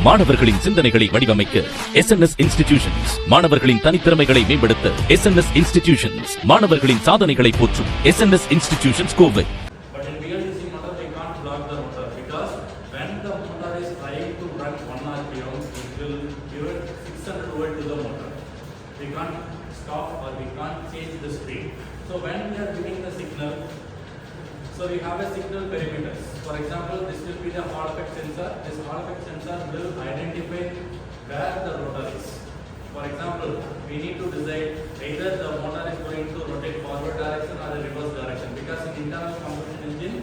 மாணவர்களின் சிந்தனைகளை வடிவமைக்க SNS இன்ஸ்டிடியூஷன்ஸ், மாணவர்களின் தனித்திறமைகளை மேம்படுத்த SNS இன்ஸ்டிடியூஷன்ஸ், மாணவர்களின் சாதனைகளை போற்றும் SNS institutions Kovai. But in BLDC motor we can't block the motor because when the motor is trying to run 1 RPM, it will give 600 volt to the motor. We can't stop or we can't change the speed. So when we are giving the signal, so we have a signal parameters. For example, this will be the Hall effect sensor. This Hall effect sensor will identify where the rotor is. For example, we need to decide either the motor is going to rotate forward direction or the reverse direction. Because in internal combustion engine,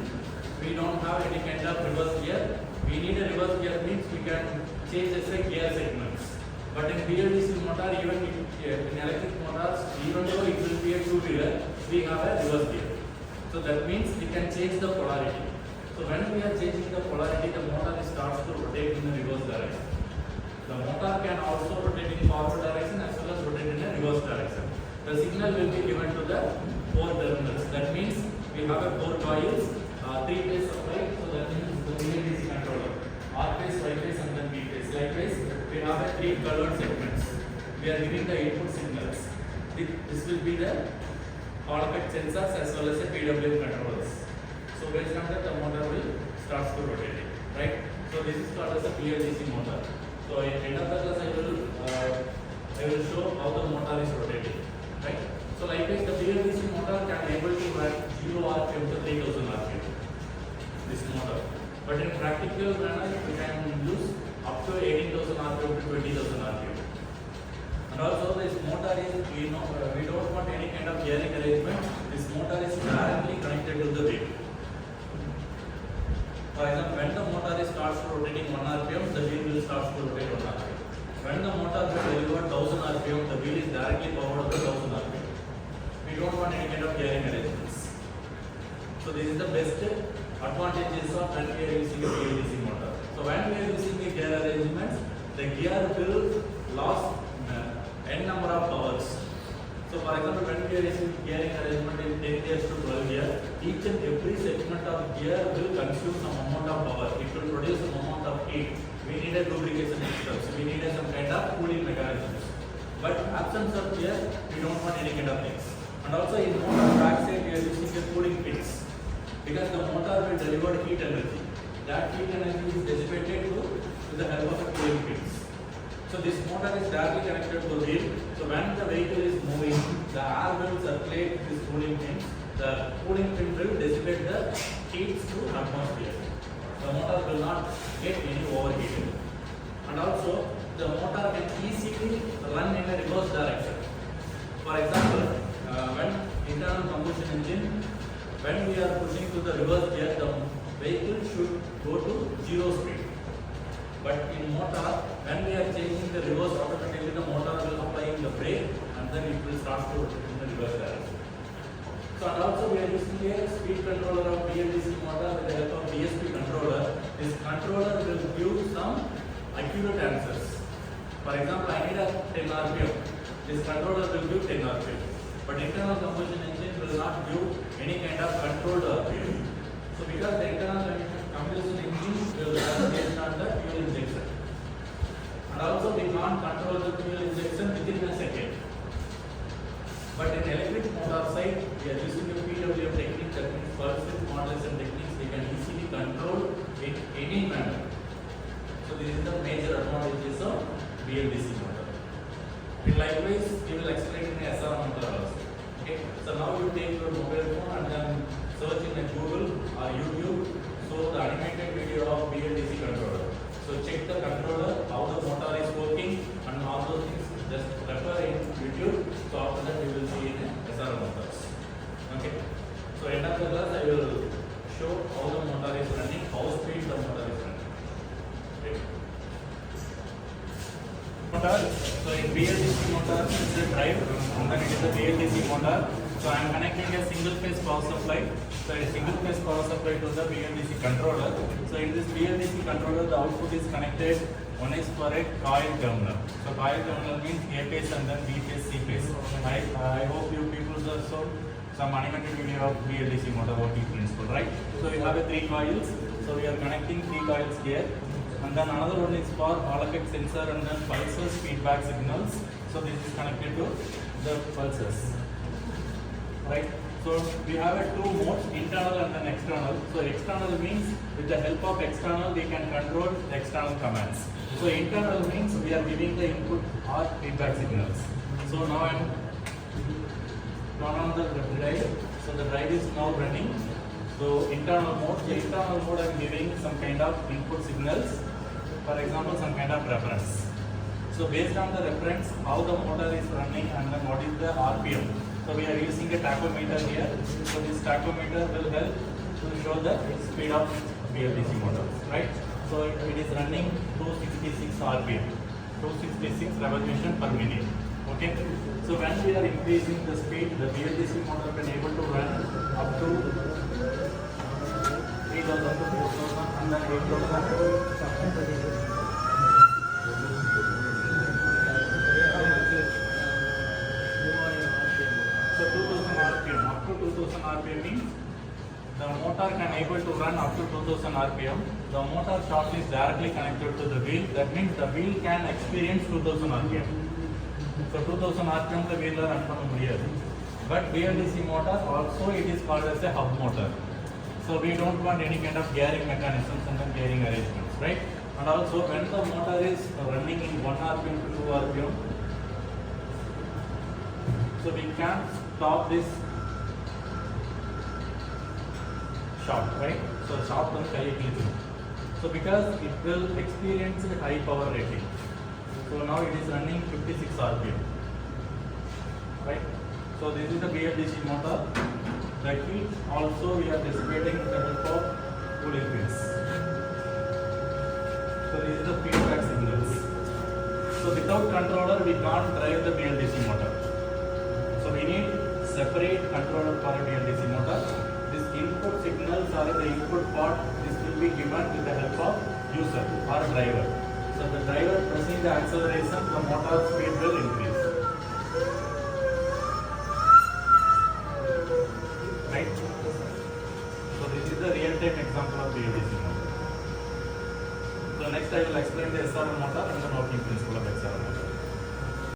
we don't have any kind of reverse gear. We need a reverse gear means we can change the gear segments. But in BLDC motor, even in electric motors, even though it will be a two-wheeler, we have a reverse gear. So that means we can change the polarity. So when we are changing the polarity, the motor starts to rotate in the reverse direction. The motor can also rotate in forward direction as well as rotate in a reverse direction. The signal will be given to the 4 terminals. That means we have a 4 coils, 3-phase supply. So that means the BLDC controller, R-phase, Y-phase and then B-phase. Likewise, we have a 3 colored segments. We are giving the input signals. This will be the Hall effect sensors as well as the PWM controllers. So based on that, the motor will start to rotate, right? So this is called as a BLDC motor. So in end of the class, I will show how the motor is rotating, right? So likewise, the BLDC motor can able to run 0 RPM to 3000 RPM. This motor, but in practical manner, we can use up to 18,000 RPM to 20,000 RPM. And also this motor is, we don't want any kind of gearing arrangement. This motor is directly connected to the wheel. For example, when the motor starts rotating 1 RPM, the wheel will start to rotate 1 RPM. When the motor will deliver 1000 RPM, the wheel is directly powered up to 1000 RPM. We don't want any kind of gearing arrangements. So this is the best advantages of when we are using a BLDC motor. So when we are using a gear arrangements, the gear will lose n number of powers. So for example, when we are using gearing arrangement in 10 gears to 12 gears, each and every segment of gear will consume some amount of power. It will produce some amount of heat. We need a lubrication system. So we need some kind of cooling mechanisms. But absence of gear, we don't want any kind of things. And also in motor backside, we are using the cooling pins because the motor will deliver heat energy. That heat energy is dissipated with the help of the cooling pins. So this motor is directly connected to the wheel. So when the vehicle is moving, the air will circulate this cooling pin. The cooling pin will dissipate the heat to atmosphere. The motor will not get any overheating. And also, the motor can easily run in a reverse direction. For example, when internal combustion engine, when we are pushing to the reverse gear, the vehicle should go to 0 speed. But in motor, when we are changing the reverse, automatically the motor will apply the brake and then it will start to rotate in the reverse direction. So and also we are using a speed controller of BLDC motor with the help of DSP controller. This controller will give some accurate answers. For example, I need a 10 RPM. This controller will give 10 RPM. But internal combustion engine will not give any kind of controlled RPM. So because the internal combustion engine will run based on the fuel injection. And also we can't control the fuel injection within a second. But in electric motor side, we are using a PWM technique, that means pulse width modulation techniques. We can easily control in any manner. So this is the major advantages of BLDC motor. And likewise, we will explain in SR motor also. Okay. So now you take your mobile phone and then search in Google or YouTube. So the animated video of BLDC controller. So check the controller, how the motor is working, and all those things. Just refer in YouTube. So after that, we will see in SR motors. Okay. So end of the class, I will show how the motor is running, how speed the motor is running. Okay. Motor. So in BLDC motor, this is the drive, and then it is the BLDC motor. So I am connecting a single phase power supply. So a single phase power supply to the BLDC controller. So in this BLDC controller, the output is connected. One is for a coil terminal. So coil terminal means A phase and then B phase, C phase. I hope you people saw some animated video of BLDC motor working principle, right? So we have a 3 coils. So we are connecting 3 coils here. And then another one is for Hall effect sensor and then pulses, feedback signals. So this is connected to the pulses. Right? So we have a two modes, internal and then external. So external means with the help of external we can control the external commands. So internal means we are giving the input or feedback signals. So now I am on the drive. So the drive is now running. So internal mode. The internal mode I am giving some kind of input signals. For example, some kind of reference. So based on the reference, how the motor is running and then what is the RPM. So we are using a tachometer here. So this tachometer will help to show the speed of BLDC motor, right? So it is running 266 RPM, 266 revolution per minute. Okay. So when we are increasing the speed, the BLDC motor can able to run up to 3,000 to 4,000 and then 8,000. So 2000 RPM, up to 2000 RPM means the motor can able to run up to 2000 RPM. The motor shaft is directly connected to the wheel. That means the wheel can experience 2000 RPM. So 2000 RPM the wheel run பண்ண முடியாது. But BLDC motor also it is called as a hub motor. So we don't want any kind of gearing mechanisms and then gearing arrangements, right? And also when the motor is running in 1 RPM to 2 RPM, so we can stop this shaft, right? So shaft on so because it will experience a high power rating. So now it is running 56 RPM, right? So this is the BLDC motor. The heat also we are dissipating with the help of cooling pins. So this is the feedback signals. So without controller we can't drive the BLDC motor. So we need separate controller for a BLDC motor. This input signals are in the input part. This will be given with the help of user or driver. So the driver pressing the acceleration, the motor speed will increase. Right? So this is the real-time example of BLDC motor. So next I will explain the SRM motor and the working principle of SRM motor.